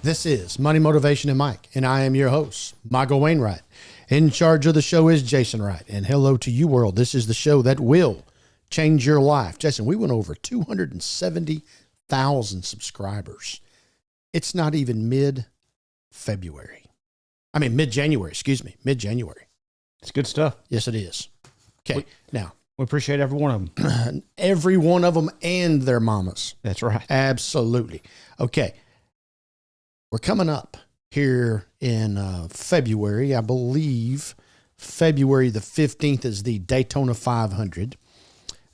This is Money, Motivation, and Mike, and I am your host, Michael Wainwright. In charge of the show is Jason Wright, and hello to you, world. This is the show that will change your life. Jason, we went over 270,000 subscribers. It's not even mid-January, mid-January. It's good stuff. Yes, it is. Okay, now. We appreciate every one of them. Every one of them and their mamas. That's right. Absolutely. Okay. We're coming up here in February. I believe February the 15th is the Daytona 500.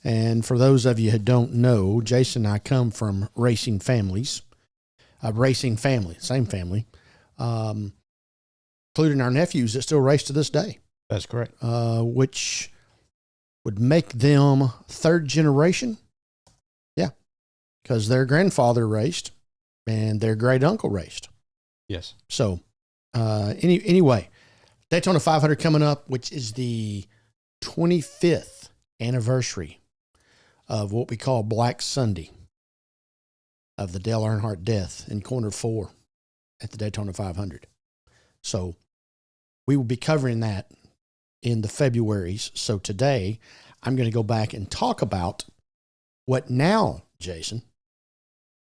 And for those of you who don't know, Jason and I come from racing families. Same family. Including our nephews that still race to this day. That's correct. Which would make them third generation. Yeah. Because their grandfather raced and their great uncle raced. Yes. So, anyway, Daytona 500 coming up, which is the 25th anniversary of what we call Black Sunday of the Dale Earnhardt death in corner 4 at the Daytona 500. So, we will be covering that in the Februaries. So today, I'm going to go back and talk about what now, Jason,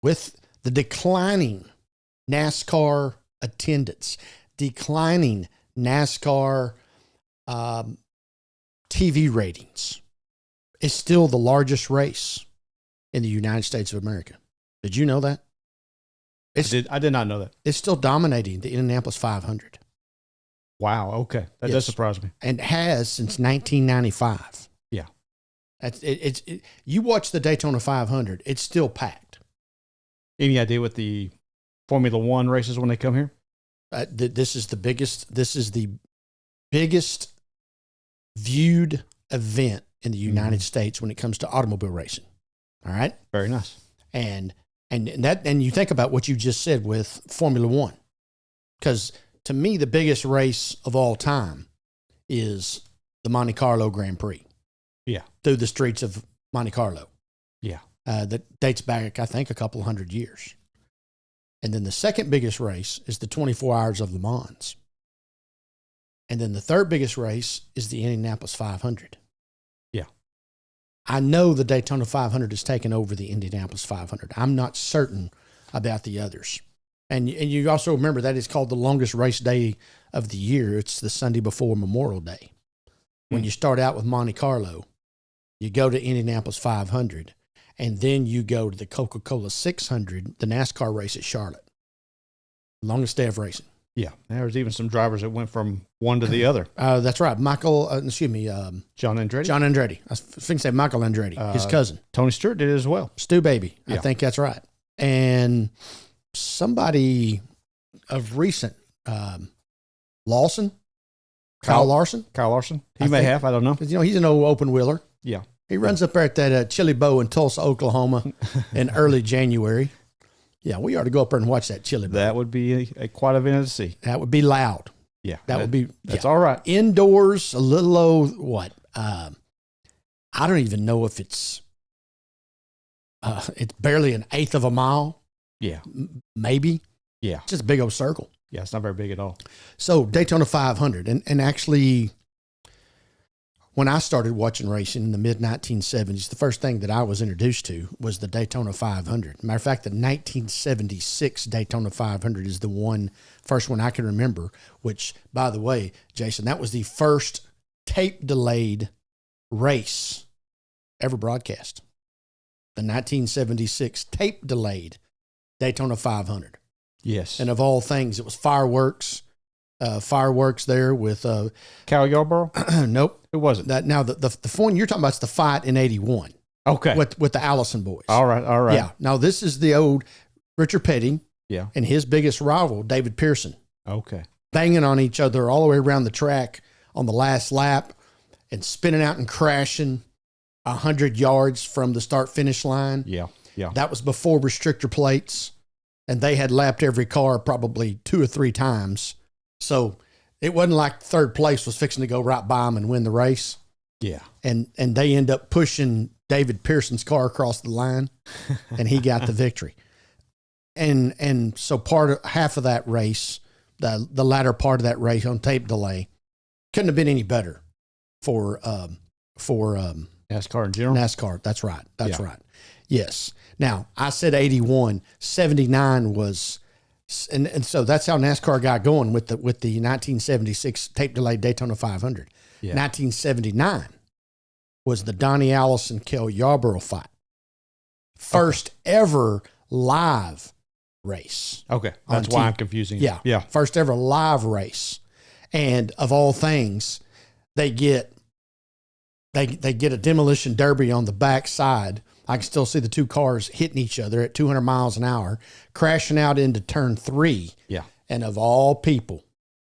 with the declining NASCAR attendance, declining NASCAR TV ratings, is still the largest race in the United States of America. Did you know that? I did not know that. It's still dominating the Indianapolis 500. Wow. Okay. That does surprise me. And has since 1995. Yeah. You watch the Daytona 500, it's still packed. Any idea what the Formula One races when they come here? This is the biggest viewed event in the United States when it comes to automobile racing. All right. Very nice. And you think about what you just said with Formula One, because to me, the biggest race of all time is the Monte Carlo Grand Prix. Yeah. Through the streets of Monte Carlo. Yeah. That dates back, I think, a couple hundred years. And then the second biggest race is the 24 Hours of Le Mans. And then the third biggest race is the Indianapolis 500. Yeah. I know the Daytona 500 has taken over the Indianapolis 500. I'm not certain about the others. And you also remember that it's called the longest race day of the year. It's the Sunday before Memorial Day. When you start out with Monte Carlo, you go to Indianapolis 500, and then you go to the Coca-Cola 600, the NASCAR race at Charlotte. Longest day of racing. Yeah. There's even some drivers that went from one to the other. That's right. John Andretti. John Andretti. I was going to say Michael Andretti, his cousin. Tony Stewart did it as well. Stu Baby. Yeah. I think that's right. And somebody of recent, Lawson, Kyle Larson. He may have. I don't know. He's an old open wheeler. Yeah. He runs up there at that Chili Bow in Tulsa, Oklahoma in early January. Yeah, we ought to go up there and watch that Chili Bow. That would be a quite event to see. That would be loud. Yeah. That's all right. Indoors, a little low, what? I don't even know if it's barely an eighth of a mile. Yeah. Maybe. Yeah. Just a big old circle. Yeah, it's not very big at all. So Daytona 500, and actually, when I started watching racing in the mid-1970s, the first thing that I was introduced to was the Daytona 500. Matter of fact, the 1976 Daytona 500 is the first one I can remember, which, by the way, Jason, that was the first tape-delayed race ever broadcast. The 1976 tape-delayed Daytona 500. Yes. And of all things, it was fireworks there with Cal Yarborough? Nope. It wasn't. Now the one you're talking about is the fight in 81. Okay. With the Allison boys. All right. Yeah. Now this is the old Richard Petty. Yeah. And his biggest rival, David Pearson. Okay. Banging on each other all the way around the track on the last lap and spinning out and crashing 100 yards from the start-finish line. Yeah. That was before restrictor plates. And they had lapped every car probably 2 or 3 times. So it wasn't like third place was fixing to go right by them and win the race. Yeah. And they end up pushing David Pearson's car across the line, and he got the victory. and so half of that race, the latter part of that race on tape delay, couldn't have been any better for NASCAR in general. NASCAR. That's right. That's right. Yes. Now I said 81, 79 was, and so that's how NASCAR got going with the 1976 tape delayed Daytona 500. Yeah. 1979 was the Donnie Allison Kel Yarborough fight. First ever live race. Okay. That's why I'm confusing. Yeah. Yeah. First ever live race. And of all things, they get a demolition derby on the back side. I can still see the two cars hitting each other at 200 miles an hour, crashing out into turn 3. Yeah. And of all people,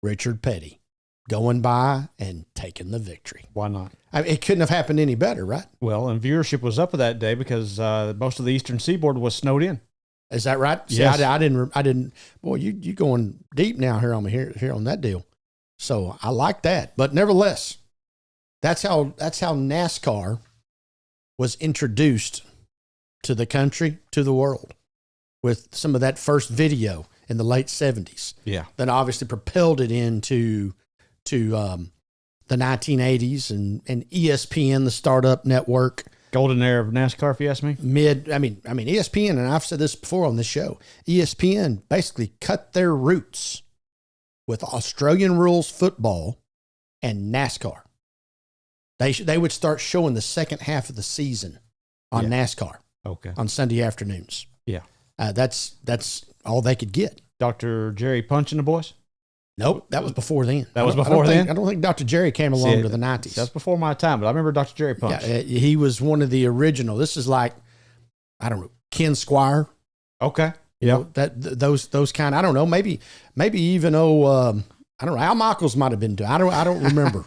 Richard Petty going by and taking the victory. Why not? I mean, it couldn't have happened any better, right? Well, and viewership was up that day because most of the eastern seaboard was snowed in. Is that right? Yes. See, I didn't. Boy, you going deep now here on me here on that deal. So I like that, but nevertheless, that's how NASCAR was introduced to the country, to the world, with some of that first video in the late 70s. Yeah. Then obviously propelled it into the 1980s and ESPN, the startup network. Golden era of NASCAR, if you ask me. I mean, ESPN, and I've said this before on this show, ESPN basically cut their roots with Australian rules football and NASCAR. They would start showing the second half of the season on NASCAR. Okay. On Sunday afternoons. Yeah. That's all they could get. Dr. Jerry Punch and the boys? Nope, that was before then. That was before then? I don't think Dr. Jerry came along to the 90s. That's before my time, but I remember Dr. Jerry Punch. Yeah, he was one of the original. This is like, I don't know, Ken Squire. Okay. Yeah. Those kind, I don't know, maybe even I don't know, Al Michaels might have been doing. I don't remember.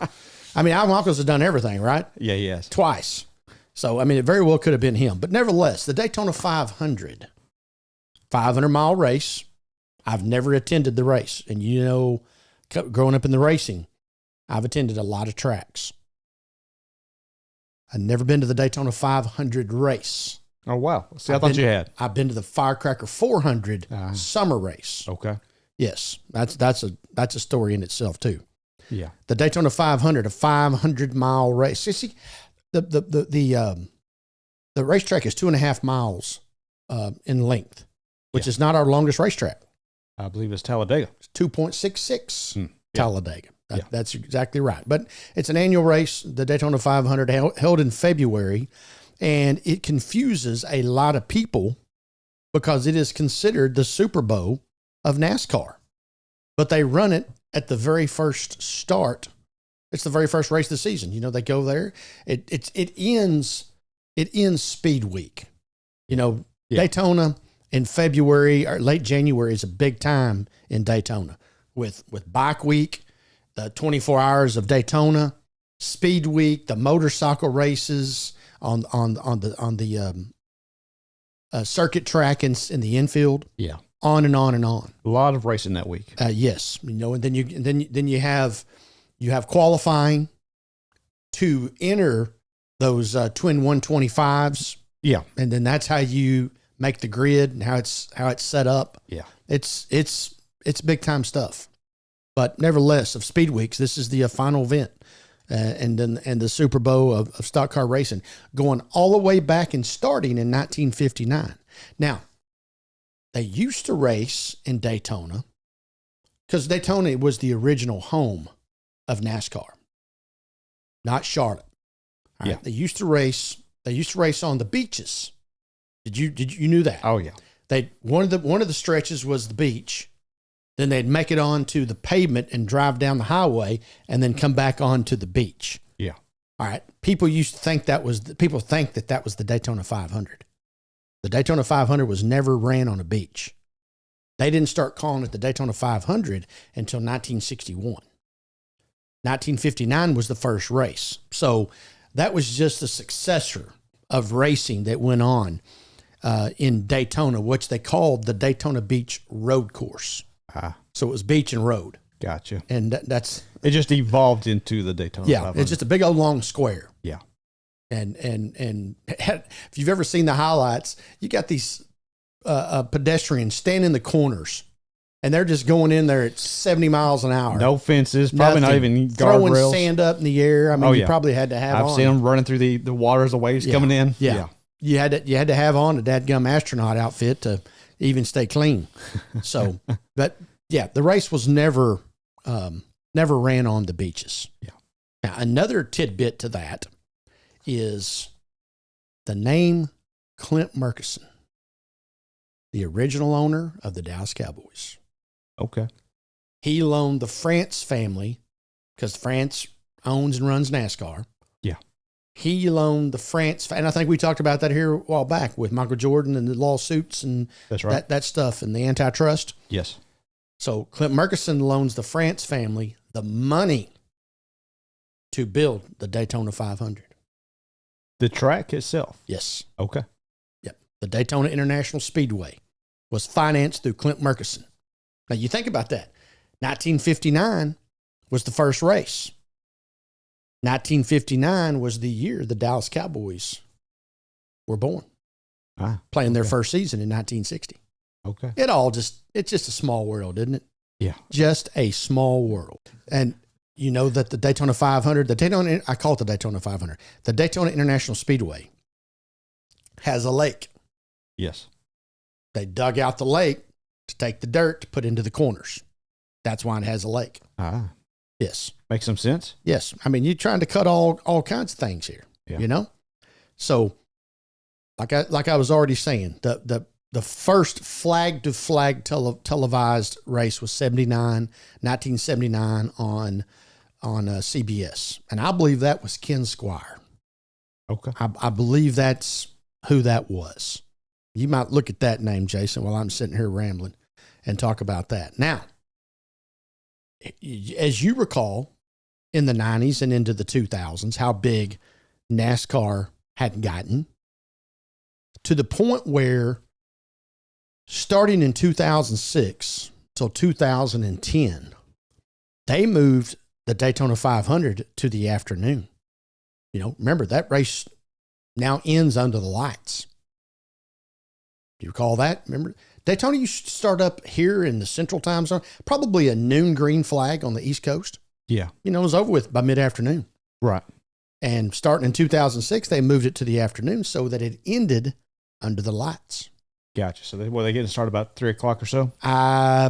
I mean, Al Michaels has done everything, right? Yeah, he has. Twice. So, I mean, it very well could have been him. But nevertheless, the Daytona 500, 500-mile race. I've never attended the race. And, growing up in the racing, I've attended a lot of tracks. I've never been to the Daytona 500 race. Oh, wow. See, I thought you had. I've been to the Firecracker 400 summer race. Okay. Yes, that's a story in itself, too. Yeah. The Daytona 500, a 500-mile race. You see, the racetrack is 2.5 miles in length, which is not our longest racetrack. I believe it's Talladega. It's 2.66 Talladega. That's exactly right. But it's an annual race, the Daytona 500, held in February, and it confuses a lot of people because it is considered the Super Bowl of NASCAR. But they run it at the very first start. It's the very first race of the season. They go there. It ends Speed Week. Daytona in February or late January is a big time in Daytona with Bike Week, the 24 hours of Daytona, Speed Week, the motorcycle races on the circuit track in the infield. Yeah. On and on and on. A lot of racing that week. Yes. And then you have qualifying to enter those twin 125s. Yeah. And then that's how you make the grid and how it's set up. Yeah. It's big time stuff. But nevertheless, of Speed Weeks, this is the final event. And the Super Bowl of stock car racing, going all the way back and starting in 1959. Now, they used to race in Daytona because Daytona was the original home of NASCAR, not Charlotte. All right? They used to race on the beaches. Did you knew that? Oh yeah. One of the stretches was the beach. Then they'd make it onto the pavement and drive down the highway and then come back onto the beach. Yeah. All right. People used to think that was the Daytona 500. The Daytona 500 was never ran on a beach. They didn't start calling it the Daytona 500 until 1961. 1959 was the first race. So that was just a successor of racing that went on in Daytona, which they called the Daytona Beach Road Course. So it was beach and road. Gotcha. And it just evolved into the Daytona 500. It's just a big old long square. Yeah. And if you've ever seen the highlights, you got these pedestrians stand in the corners, and they're just going in there at 70 miles an hour. No fences, probably not even throwing guardrails. sand up in the air. I mean, you probably had to have I've on. seen them running through the water as the waves coming in. Yeah. You had to have on a dadgum astronaut outfit to even stay clean. So, but yeah, the race was never ran on the beaches. Yeah. Now, another tidbit to that is the name Clint Murkison, the original owner of the Dallas Cowboys. Okay. He loaned the France family, because France owns and runs NASCAR. Yeah. He loaned the France, and I think we talked about that here a while back with Michael Jordan and the lawsuits and that's right. that stuff and the antitrust. Yes. So Clint Murkison loans the France family the money to build the Daytona 500. The track itself? Yes. Okay. Yep. The Daytona International Speedway was financed through Clint Murkison. Now, you think about that. 1959 was the first race. 1959 was the year the Dallas Cowboys were born, playing their first season in 1960. Okay. It's just a small world, isn't it? Yeah. Just a small world. And you know that the Daytona 500, I call it the Daytona 500, the Daytona International Speedway has a lake. Yes. They dug out the lake to take the dirt to put into the corners. That's why it has a lake. Yes. Makes some sense. Yes. I mean, you're trying to cut all kinds of things here, you know? So like I was already saying, the first flag to flag televised race was 1979 on CBS. And I believe that was Ken Squire. Okay. I believe that's who that was. You might look at that name, Jason, while I'm sitting here rambling and talk about that. Now, as you recall, in the 90s and into the 2000s, how big NASCAR had gotten to the point where starting in 2006 till 2010, they moved the Daytona 500 to the afternoon. You know, remember that race now ends under the lights. Do you recall that? Remember, Daytona used to start up here in the Central Time Zone, probably a noon green flag on the East Coast. Yeah. You know, it was over with by mid-afternoon. Right. And starting in 2006, they moved it to the afternoon so that it ended under the lights. Gotcha. So they getting started about 3 o'clock or so? I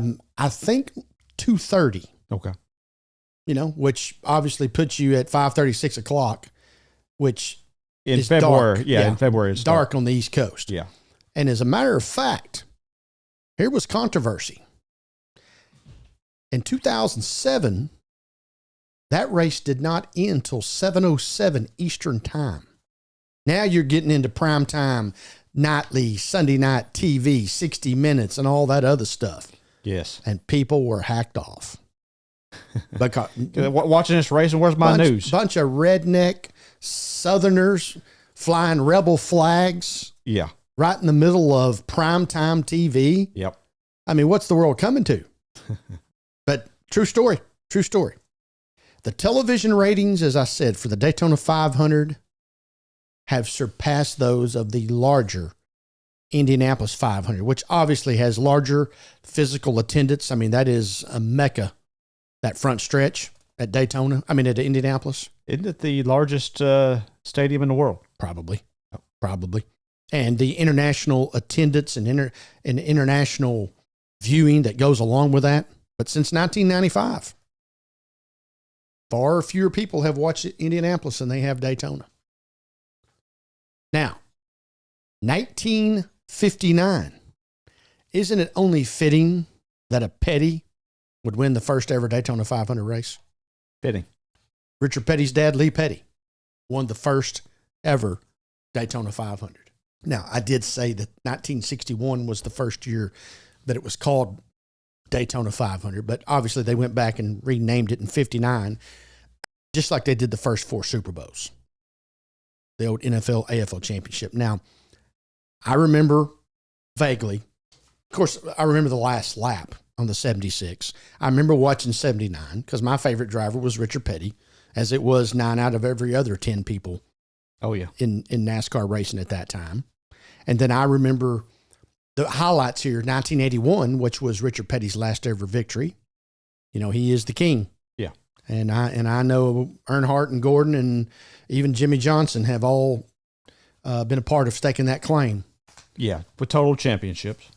think 2:30. Okay. You know, which obviously puts you at 5:30, 6 o'clock, which in is February. dark. Yeah, in February it's dark on the East Coast. Yeah. And as a matter of fact, here was controversy. In 2007, that race did not end till 7:07 Eastern Time. Now you're getting into prime time, nightly, Sunday night TV, 60 Minutes, and all that other stuff. Yes. And people were hacked off. Because watching this race, and where's my news? Bunch of redneck Southerners flying rebel flags. Yeah. Right in the middle of primetime TV. Yep. I mean, what's the world coming to? But true story. The television ratings, as I said, for the Daytona 500 have surpassed those of the larger Indianapolis 500, which obviously has larger physical attendance. I mean, that is a mecca, that front stretch at Daytona. I mean, at Indianapolis. Isn't it the largest stadium in the world? Probably. And the international attendance and international viewing that goes along with that. But since 1995, far fewer people have watched Indianapolis than they have Daytona. Now, 1959. Isn't it only fitting that a Petty would win the first ever Daytona 500 race? Fitting. Richard Petty's dad, Lee Petty, won the first ever Daytona 500. Now, I did say that 1961 was the first year that it was called Daytona 500, but obviously they went back and renamed it in 59, just like they did the first 4 Super Bowls, the old NFL, AFL championship. Now, I remember vaguely, of course, I remember the last lap on the 76. I remember watching 79 because my favorite driver was Richard Petty, as it was 9 out of every other 10 people in NASCAR racing at that time. And then I remember the highlights here, 1981, which was Richard Petty's last ever victory. He is the king. Yeah. And I know Earnhardt and Gordon and even Jimmy Johnson have all been a part of staking that claim. Yeah, with total championships.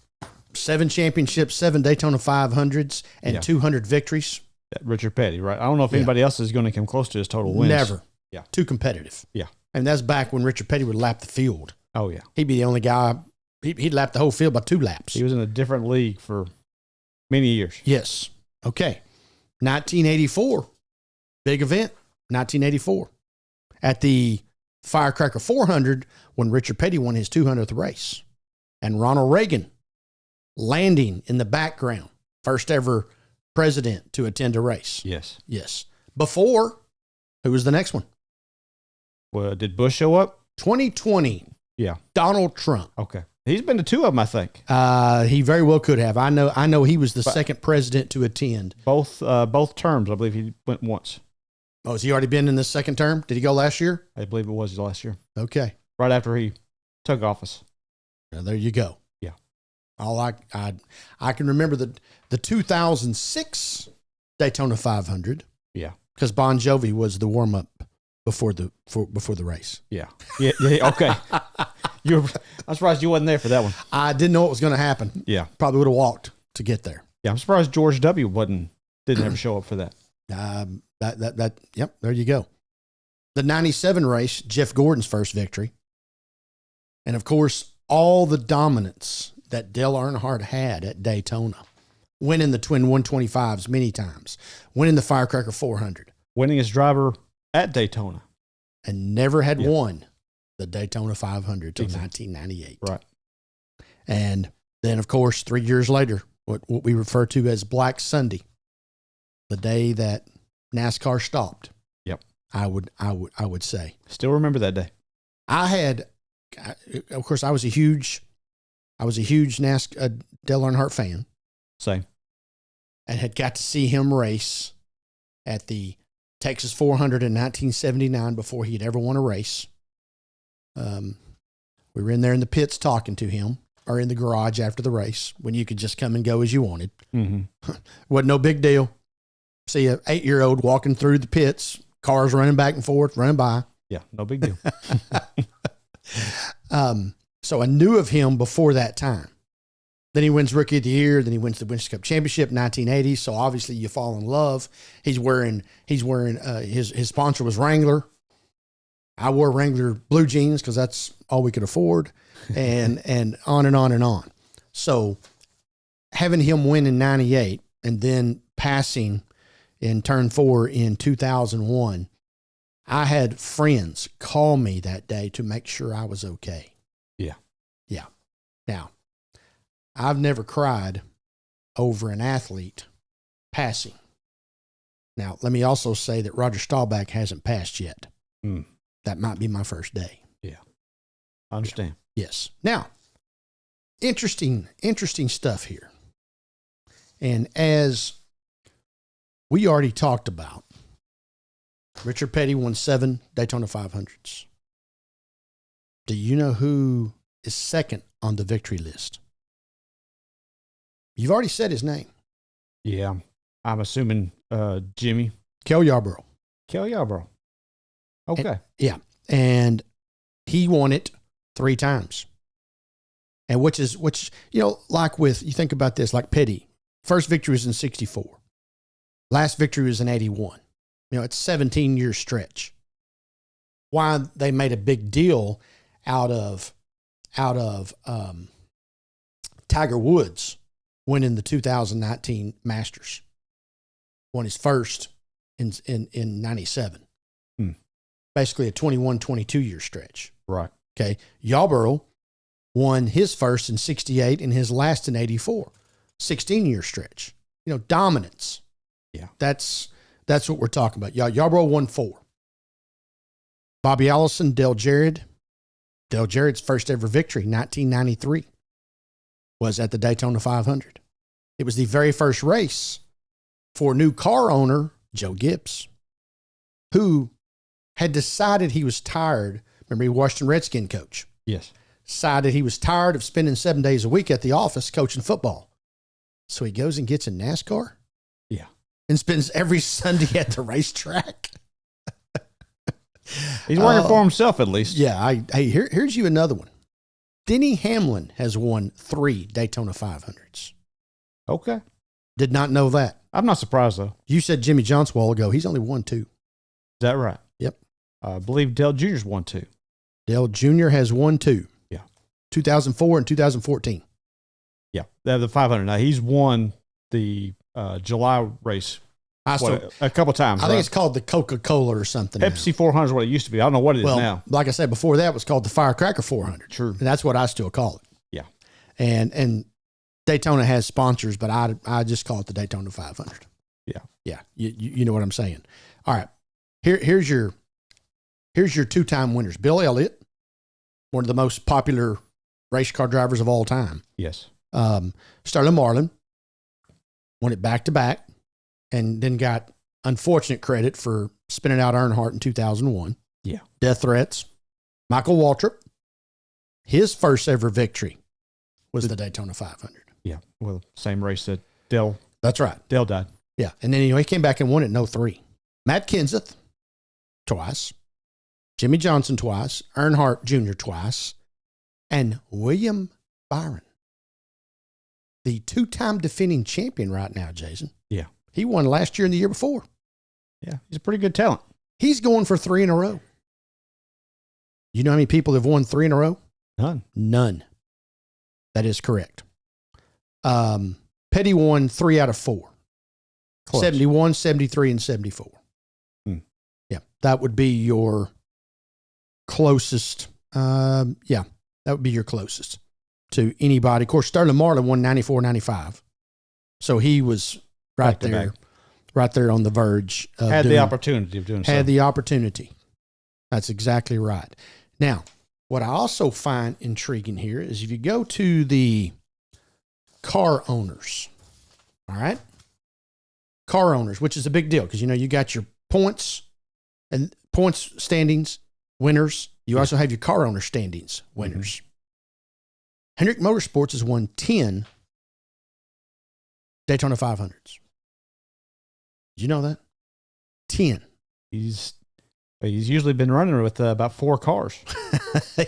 7 championships, 7 Daytona 500s, and 200 victories. Richard Petty, right? I don't know if anybody else is going to come close to his total wins. Never. Yeah. Too competitive. Yeah. And that's back when Richard Petty would lap the field. Oh, yeah. He'd be the only guy. He'd lap the whole field by 2 laps. He was in a different league for many years. Yes. Okay. 1984. Big event. 1984. At the Firecracker 400 when Richard Petty won his 200th race. And Ronald Reagan landing in the background. First ever president to attend a race. Yes. Yes. Before, who was the next one? Well, did Bush show up? 2020. Yeah. Donald Trump. Okay. He's been to 2 of them, I think. He very well could have. I know he was the second president to attend. Both terms, I believe he went once. Oh, has he already been in this second term? Did he go last year? I believe it was last year. Okay. Right after he took office. Well, there you go. Yeah. All I can remember the 2006 Daytona 500. Yeah. Because Bon Jovi was the warm up before the race. Yeah. Yeah. Okay. I'm surprised you wasn't there for that one. I didn't know what was going to happen. Yeah. Probably would have walked to get there. Yeah. I'm surprised George W. didn't ever show up for that. Yep. There you go. The 97 race, Jeff Gordon's first victory. And of course, all the dominance that Dale Earnhardt had at Daytona. Winning the twin 125s many times. Winning the Firecracker 400. Winning as driver at Daytona. And never had won the Daytona 500 till 1998. Right. And then, of course, 3 years later, what we refer to as Black Sunday, the day that NASCAR stopped. Yep. I would say. Still remember that day. Of course, I was a huge NASCAR Dale Earnhardt fan. Same. And had got to see him race at the Texas 400 in 1979 before he'd ever won a race. We were in there in the pits talking to him, or in the garage after the race when you could just come and go as you wanted. Mm-hmm. Wasn't no big deal. See an 8-year-old walking through the pits, cars running back and forth, running by. Yeah, no big deal. So I knew of him before that time. Then he wins Rookie of the Year. Then he wins the Winston Cup Championship in 1980. So obviously you fall in love. He's wearing his sponsor was Wrangler. I wore Wrangler blue jeans because that's all we could afford, and on and on and on. So having him win in 98 and then passing in turn 4 in 2001, I had friends call me that day to make sure I was okay. Yeah. Yeah. Now, I've never cried over an athlete passing. Now, let me also say that Roger Staubach hasn't passed yet. Mm. That might be my first day. Yeah. I understand. Yeah. Yes. Now, interesting stuff here. And as we already talked about, Richard Petty won 7 Daytona 500s. Do you know who is second on the victory list? You've already said his name. Yeah. I'm assuming Jimmy. Cale Yarborough. Cale Yarborough. Okay. And he won it 3 times. And which, like you think about this, like Petty, first victory was in 64. Last victory was in 81. It's a 17-year stretch. Why they made a big deal out of Tiger Woods winning the 2019 Masters. Won his first in 97. Basically a 21, 22-year stretch. Right. Okay. Yarborough won his first in 68 and his last in 84. 16-year stretch. Dominance. Yeah. That's what we're talking about. Yarborough won 4. Bobby Allison, Dale Jarrett. Dale Jarrett's first ever victory, 1993, was at the Daytona 500. It was the very first race for new car owner Joe Gibbs, who had decided he was tired. Remember, he was Washington Redskin coach. Yes. decided he was tired of spending 7 days a week at the office coaching football. So he goes and gets in NASCAR? Yeah. And spends every Sunday at the racetrack? He's working for himself at least. Yeah. Here's you another one. Denny Hamlin has won 3 Daytona 500s. Okay. Did not know that. I'm not surprised, though. You said Jimmy Johnson a while ago. He's only won 2. Is that right? Yep. I believe Dale Jr.'s won 2. Dale Jr. has won 2. Yeah. 2004 and 2014. Yeah. The 500. Now, he's won the July race a couple times. I think it's called the Coca-Cola or something. Pepsi 400 is what it used to be. I don't know what it is now. Like I said before, that was called the Firecracker 400. True. And that's what I still call it. Yeah. And Daytona has sponsors, but I just call it the Daytona 500. Yeah. Yeah. You know what I'm saying. All right. Here's your 2-time winners. Bill Elliott, one of the most popular race car drivers of all time. Yes. Sterling Marlin won it back-to-back and then got unfortunate credit for spinning out Earnhardt in 2001. Yeah. Death threats. Michael Waltrip, his first ever victory was the Daytona 500. Yeah. Well, same race that Dale. That's right. Dale died. Yeah. And then he came back and won it in 03. Matt Kenseth, twice. Jimmy Johnson, twice. Earnhardt Jr., twice. And William Byron, the 2-time defending champion right now, Jason. Yeah. He won last year and the year before. Yeah. He's a pretty good talent. He's going for 3 in a row. You know how many people have won 3 in a row? None. That is correct. Petty won 3 out of 4. Close. 71, 73, and 74. Yeah. That would be your closest. That would be your closest to anybody. Of course, Sterling Marlin won 94, 95. So he was right there on the verge. Had the opportunity of doing so. Had the opportunity. That's exactly right. Now, what I also find intriguing here is if you go to the car owners, all right? Car owners, which is a big deal because, you got your points and points standings, winners. You also have your car owner standings, winners. Hendrick Motorsports has won 10 Daytona 500s. Did you know that? 10. He's usually been running with about 4 cars.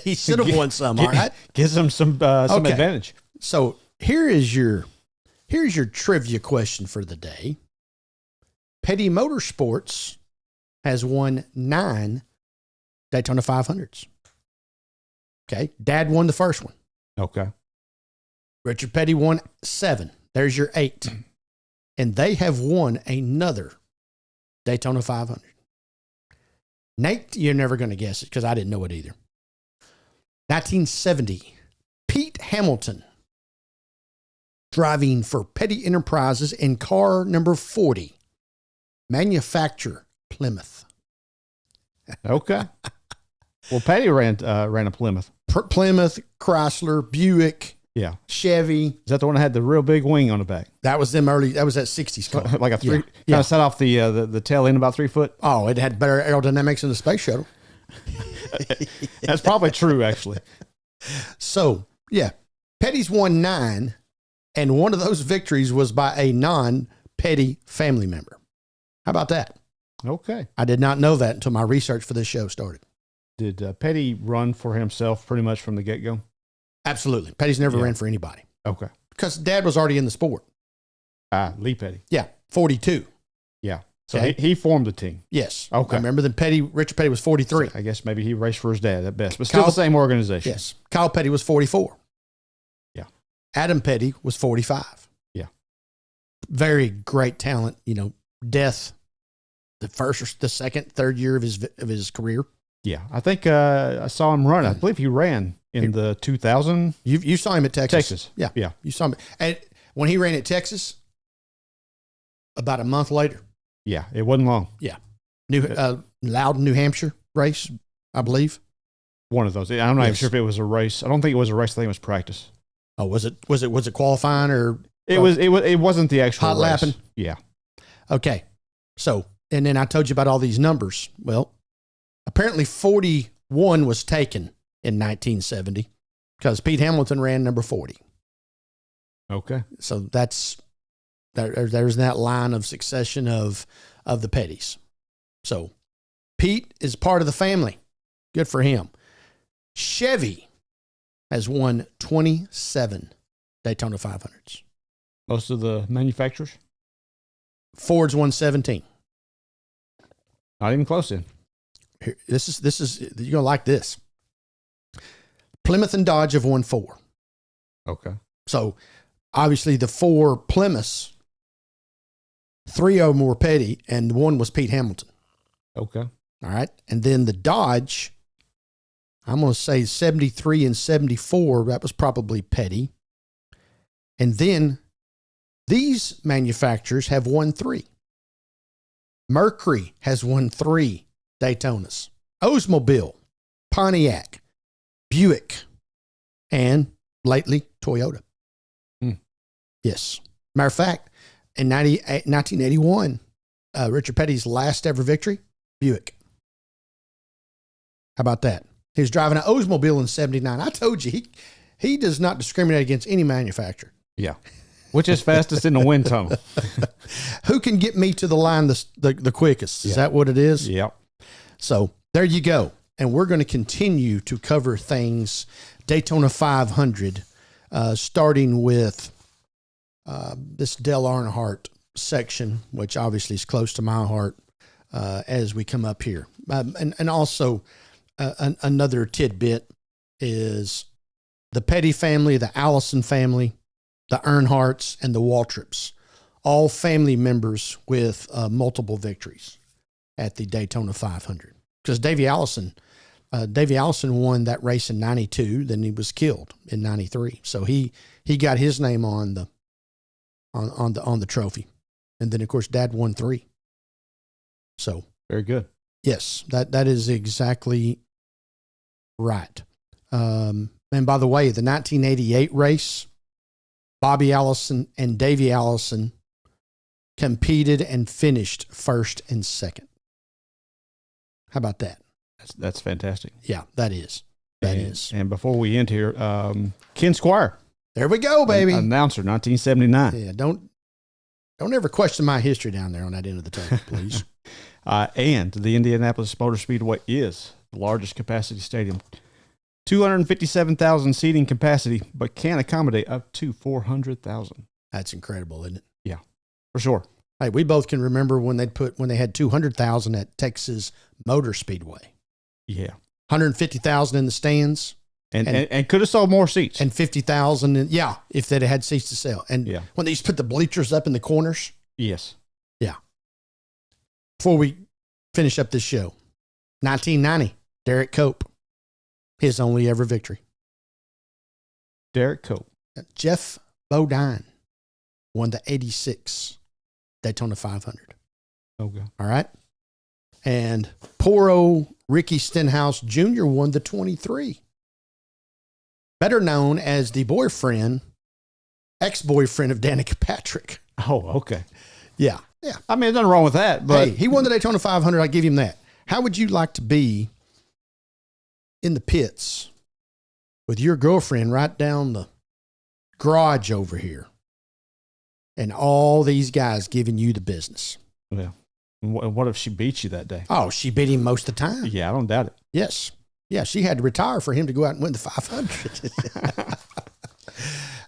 He should have won some, all right? Gives him some advantage. So here's your trivia question for the day. Petty Motorsports has won 9 Daytona 500s. Okay. Dad won the first one. Okay. Richard Petty won 7. There's your 8. And they have won another Daytona 500. Nate, you're never going to guess it because I didn't know it either. 1970, Pete Hamilton driving for Petty Enterprises in car number 40. Manufacturer, Plymouth. Okay. Well, Petty ran a Plymouth. Plymouth, Chrysler, Buick, yeah, Chevy. Is that the one that had the real big wing on the back? That was them early. That was that 60s car. Like a 3, kind of set off the tail end about 3 foot. Oh, it had better aerodynamics than the space shuttle. That's probably true, actually. So, yeah, Petty's won 9, and one of those victories was by a non-Petty family member. How about that? Okay. I did not know that until my research for this show started. Did Petty run for himself pretty much from the get-go? Absolutely. Petty's never ran for anybody. Okay. Because Dad was already in the sport. Lee Petty. Yeah, 42. Yeah. So he formed the team. Yes. Okay. I remember then Richard Petty was 43. So I guess maybe he raced for his dad at best, but still the same organization. Yes. Kyle Petty was 44. Yeah. Adam Petty was 45. Yeah. Very great talent, death the first or the second, third year of his career. Yeah. I think I saw him run. I believe he ran in the 2000. You saw him at Texas. Texas. Yeah. Yeah. You saw him. And when he ran at Texas, about a month later. Yeah. It wasn't long. Yeah. Loudon, New Hampshire race, I believe. One of those. I'm not even sure if it was a race. I don't think it was a race. I think it was practice. Oh, was it qualifying or? It wasn't the actual hot race. lapping. Yeah. Okay. So, and then I told you about all these numbers. Well, apparently 41 was taken in 1970. because Pete Hamilton ran number 40. Okay. So there's that line of succession of the Petties. So Pete is part of the family. Good for him. Chevy has won 27 Daytona 500s. Most of the manufacturers? Ford's won 17. Not even close in. Here, this is you're going to like this. Plymouth and Dodge have won 4. Okay. So obviously the 4 Plymouths, 3 of them were Petty, and 1 was Pete Hamilton. Okay. All right. And then the Dodge, I'm going to say 73 and 74, that was probably Petty. And then these manufacturers have won 3. Mercury has won 3 Daytonas. Oldsmobile, Pontiac, Buick, and lately Toyota. Yes. Matter of fact, in 1981, Richard Petty's last ever victory, Buick. How about that? He was driving an Oldsmobile in 79. I told you, he does not discriminate against any manufacturer. Yeah. Which is fastest in the wind tunnel? Who can get me to the line the quickest? Is that what it is? Yep. So there you go. And we're going to continue to cover things Daytona 500, starting with this Dale Earnhardt section, which obviously is close to my heart as we come up here. And also another tidbit is the Petty family, the Allison family, the Earnhardts, and the Waltrips, all family members with multiple victories at the Daytona 500. Because Davey Allison won that race in 92, then he was killed in 93. So he got his name on the trophy. And then of course Dad won 3. So very good. Yes, that is exactly right. And by the way, the 1988 race, Bobby Allison and Davey Allison competed and finished first and second. How about that? That's fantastic. Yeah, that is. That is. And before we end here, Ken Squire. There we go, baby. Announcer, 1979. Yeah, don't ever question my history down there on that end of the table, please. And the Indianapolis Motor Speedway is the largest capacity stadium. 257,000 seating capacity, but can accommodate up to 400,000. That's incredible, isn't it? Yeah, for sure. Hey, we both can remember when they had 200,000 at Texas Motor Speedway. Yeah. 150,000 in the stands. And could have sold more seats. And 50,000, if they'd had seats to sell. And when they used to put the bleachers up in the corners. Yes. Yeah. Before we finish up this show, 1990, Derek Cope, his only ever victory. Derek Cope. Jeff Bodine won the 86 Daytona 500. Okay. All right. And poor old Ricky Stenhouse Jr. won the 23. Better known as the ex-boyfriend of Danica Patrick. Oh, okay. Yeah. Yeah. I mean, there's nothing wrong with that, but hey, he won the Daytona 500. I give him that. How would you like to be in the pits with your girlfriend right down the garage over here and all these guys giving you the business? Yeah. What if she beat you that day? Oh, she beat him most of the time. Yeah, I don't doubt it. Yes. Yeah, she had to retire for him to go out and win the 500.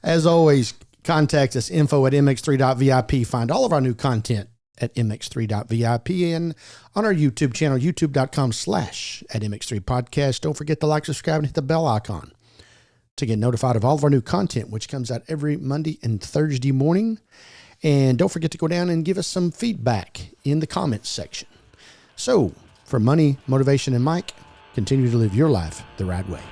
As always, contact us, info@mx3.vip. Find all of our new content at mx3.vip and on our YouTube channel, youtube.com/@mx3 podcast. Don't forget to like, subscribe, and hit the bell icon to get notified of all of our new content, which comes out every Monday and Thursday morning. And don't forget to go down and give us some feedback in the comments section. So, for Money, Motivation, and Mike, continue to live your life the right way.